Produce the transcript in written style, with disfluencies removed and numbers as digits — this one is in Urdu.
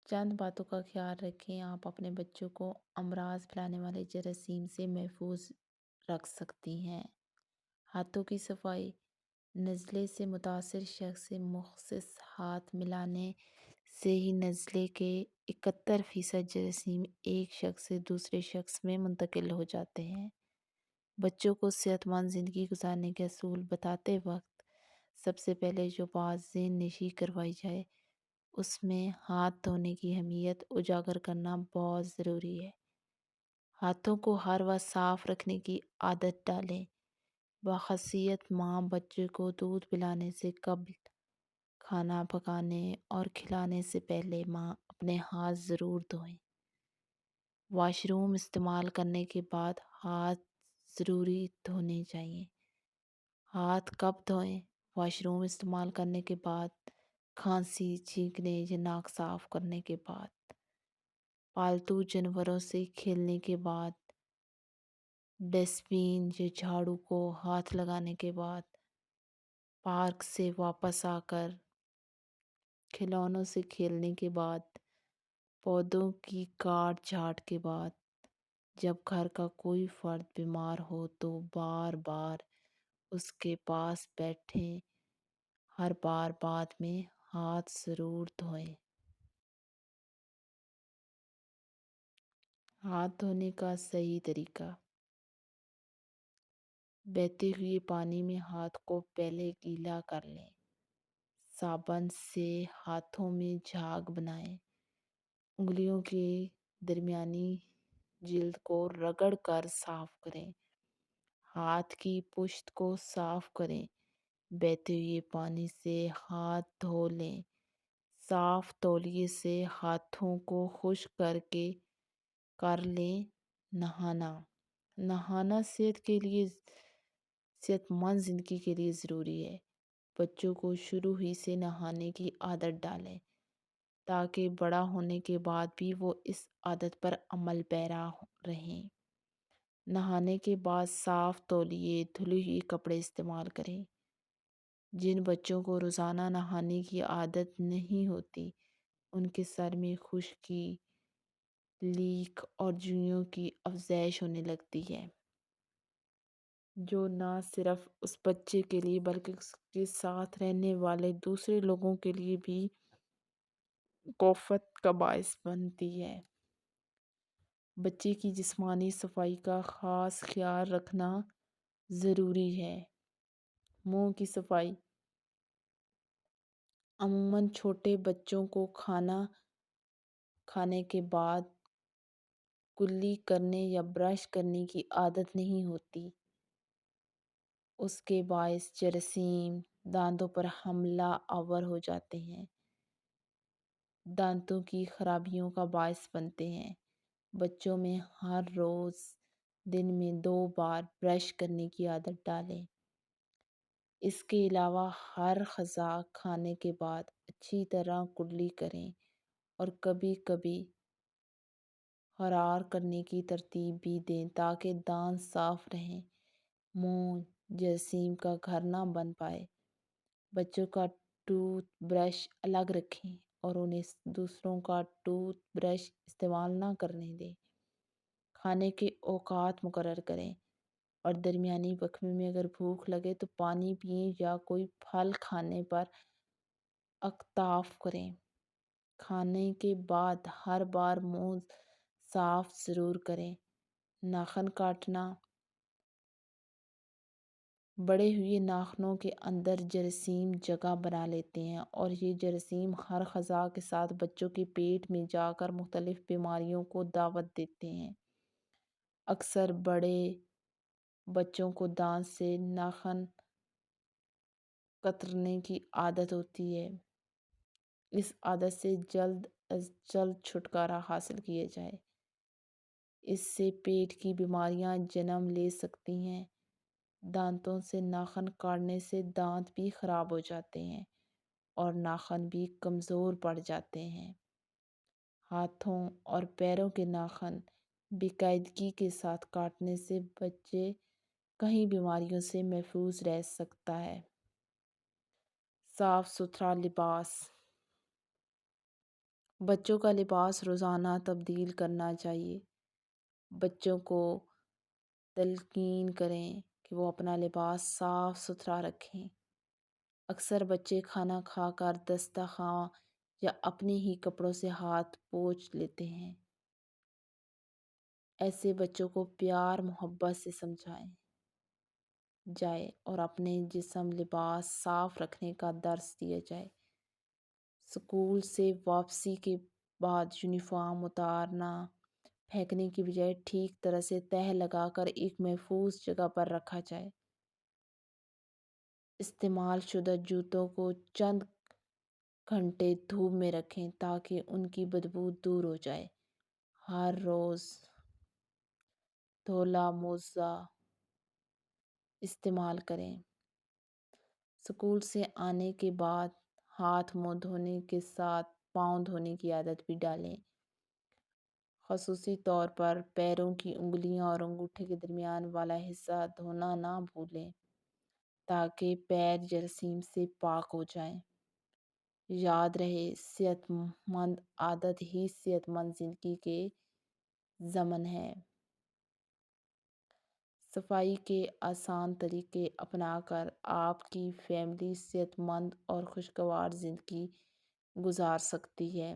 چند باتوں کا خیال رکھیں، آپ اپنے بچوں کو امراض پھیلانے والے جراثیم سے محفوظ رکھ سکتی ہیں۔ ہاتھوں کی صفائی، نزلے سے متاثر شخص سے مخصوص ہاتھ ملانے سے ہی نزلے کے 71% جراثیم ایک شخص سے دوسرے شخص میں منتقل ہو جاتے ہیں۔ بچوں کو صحت مند زندگی گزارنے کے اصول بتاتے وقت سب سے پہلے جو بات ذہن نشین کروائی جائے اس میں ہاتھ دھونے کی اہمیت اجاگر کرنا بہت ضروری ہے۔ ہاتھوں کو ہر وقت صاف رکھنے کی عادت ڈالیں۔ باخصیت ماں بچے کو دودھ پلانے سے قبل، کھانا پکانے اور کھلانے سے پہلے ماں اپنے ہاتھ ضرور دھوئیں۔ واش روم استعمال کرنے کے بعد ہاتھ ضروری دھونے چاہیے۔ ہاتھ کب دھوئیں؟ واش روم استعمال کرنے کے بعد، کھانسی، چھینکنے یا ناک صاف کرنے کے بعد، پالتو جانوروں سے کھیلنے کے بعد، ڈسٹ بین یا جھاڑو کو ہاتھ لگانے کے بعد، پارک سے واپس آ کر، کھلونوں سے کھیلنے کے بعد، پودوں کی کاٹ چھانٹ کے بعد، جب گھر کا کوئی فرد بیمار ہو تو بار بار اس کے پاس بیٹھیں، ہر بار بعد میں ہاتھ ضرور دھوئیں۔ ہاتھ دھونے کا صحیح طریقہ: بہتے ہوئے پانی میں ہاتھ کو پہلے گیلا کر لیں۔ صابن سے ہاتھوں میں جھاگ بنائیں۔ انگلیوں کے درمیانی جلد کو رگڑ کر صاف کریں۔ ہاتھ کی پشت کو صاف کریں۔ بہتے ہوئے پانی سے ہاتھ دھو لیں۔ صاف تولیے سے ہاتھوں کو خشک کر لیں۔ نہانا صحت مند زندگی کے لیے ضروری ہے۔ بچوں کو شروع ہی سے نہانے کی عادت ڈالیں تاکہ بڑا ہونے کے بعد بھی وہ اس عادت پر عمل پیرا رہیں۔ نہانے کے بعد صاف تولیے، دھلے ہوئے کپڑے استعمال کریں۔ جن بچوں کو روزانہ نہانے کی عادت نہیں ہوتی، ان کے سر میں خشکی، لیک اور جوئیوں کی افزائش ہونے لگتی ہے، جو نہ صرف اس بچے کے لیے بلکہ اس کے ساتھ رہنے والے دوسرے لوگوں کے لیے بھی کوفت کا باعث بنتی ہے۔ بچے کی جسمانی صفائی کا خاص خیال رکھنا ضروری ہے۔ منہ کی صفائی: عموماً چھوٹے بچوں کو کھانا کھانے کے بعد کلی کرنے یا برش کرنے کی عادت نہیں ہوتی۔ اس کے باعث جراثیم دانتوں پر حملہ آور ہو جاتے ہیں، دانتوں کی خرابیوں کا باعث بنتے ہیں۔ بچوں میں ہر روز دن میں 2 بار برش کرنے کی عادت ڈالیں۔ اس کے علاوہ ہر غذا کھانے کے بعد اچھی طرح کلی کریں اور کبھی کبھی خرار کرنے کی ترتیب بھی دیں تاکہ دانت صاف رہیں، منہ جراثیم کا گھر نہ بن پائے۔ بچوں کا ٹوتھ برش الگ رکھیں اور انہیں دوسروں کا ٹوتھ برش استعمال نہ کرنے دیں۔ کھانے کے اوقات مقرر کریں اور درمیانی وقفے میں اگر بھوک لگے تو پانی پئیں یا کوئی پھل کھانے پر اکتفا کریں۔ کھانے کے بعد ہر بار منہ صاف ضرور کریں۔ ناخن کاٹنا: بڑے ہوئے ناخنوں کے اندر جراثیم جگہ بنا لیتے ہیں اور یہ جراثیم ہر غذا کے ساتھ بچوں کے پیٹ میں جا کر مختلف بیماریوں کو دعوت دیتے ہیں۔ اکثر بڑے بچوں کو دانت سے ناخن کترنے کی عادت ہوتی ہے۔ اس عادت سے جلد از جلد چھٹکارا حاصل کیا جائے۔ اس سے پیٹ کی بیماریاں جنم لے سکتی ہیں۔ دانتوں سے ناخن کاٹنے سے دانت بھی خراب ہو جاتے ہیں اور ناخن بھی کمزور پڑ جاتے ہیں۔ ہاتھوں اور پیروں کے ناخن باقاعدگی کے ساتھ کاٹنے سے بچے کئی بیماریوں سے محفوظ رہ سکتا ہے۔ صاف ستھرا لباس: بچوں کا لباس روزانہ تبدیل کرنا چاہیے۔ بچوں کو تلقین کریں کہ وہ اپنا لباس صاف ستھرا رکھیں۔ اکثر بچے کھانا کھا کر دسترخواں یا اپنے ہی کپڑوں سے ہاتھ پوچھ لیتے ہیں۔ ایسے بچوں کو پیار محبت سے سمجھائیں جائے اور اپنے جسم لباس صاف رکھنے کا درس دیا جائے۔ اسکول سے واپسی کے بعد یونیفارم اتارنا پھینکنے کی بجائے ٹھیک طرح سے تہہ لگا کر ایک محفوظ جگہ پر رکھا جائے۔ استعمال شدہ جوتوں کو چند گھنٹے دھوپ میں رکھیں تاکہ ان کی بدبو دور ہو جائے۔ ہر روز دھولا موزہ استعمال کریں۔ اسکول سے آنے کے بعد ہاتھ منہ دھونے کے ساتھ پاؤں دھونے کی عادت بھی ڈالیں۔ خصوصی طور پر پیروں کی انگلیاں اور انگوٹھے کے درمیان والا حصہ دھونا نہ بھولیں تاکہ پیر جراثیم سے پاک ہو جائیں۔ یاد رہے، صحت مند عادت ہی صحت مند زندگی کے ضامن ہے۔ صفائی کے آسان طریقے اپنا کر آپ کی فیملی صحت مند اور خوشگوار زندگی گزار سکتی ہے۔